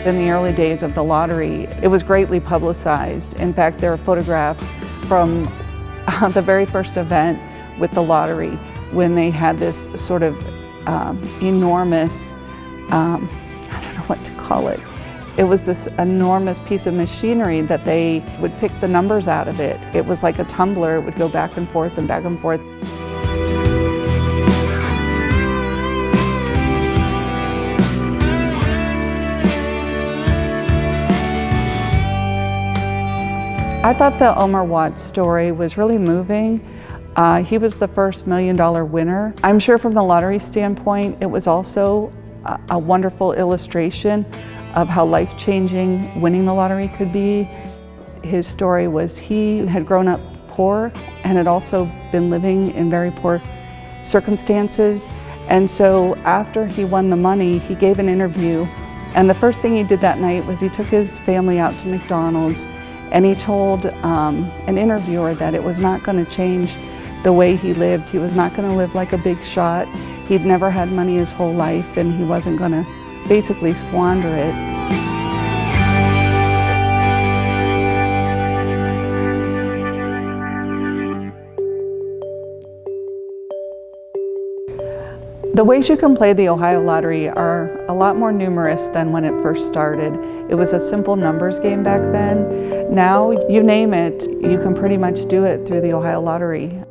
In the early days of the lottery, it was greatly publicized. In fact, there are photographs from the very first event with the lottery when they had this sort of enormous, I don't know what to call it. It was this enormous piece of machinery that they would pick the numbers out of it. It was like a tumbler. It would go back and forth and back and forth. I thought the Omar Watts story was really moving. He was the first $1 million winner. I'm sure from the lottery standpoint, it was also a wonderful illustration of how life-changing winning the lottery could be. His story was he had grown up poor and had also been living in very poor circumstances. And so after he won the money, he gave an interview. And the first thing he did that night was he took his family out to McDonald's, and he told an interviewer that it was not going to change the way he lived. He was not going to live like a big shot. He'd never had money his whole life, and he wasn't going to basically squander it. The ways you can play the Ohio Lottery are a lot more numerous than when it first started. It was a simple numbers game back then. Now, you name it, you can pretty much do it through the Ohio Lottery.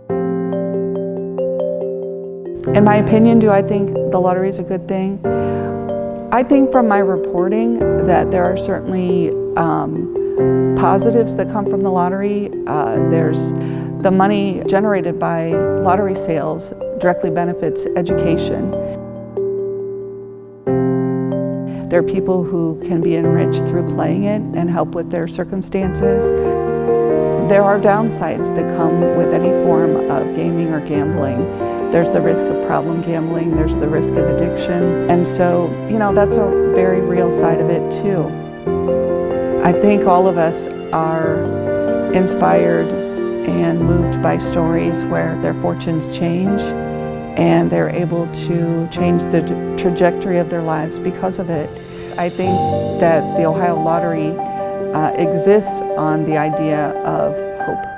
In my opinion, do I think the lottery is a good thing? I think from my reporting that there are certainly positives that come from the lottery. There's the money generated by lottery sales directly benefits education. There are people who can be enriched through playing it and help with their circumstances. There are downsides that come with any form of gaming or gambling. There's the risk of problem gambling, there's the risk of addiction, and so, that's a very real side of it too. I think all of us are inspired and moved by stories where their fortunes change and they're able to change the trajectory of their lives because of it. I think that the Ohio Lottery exists on the idea of hope.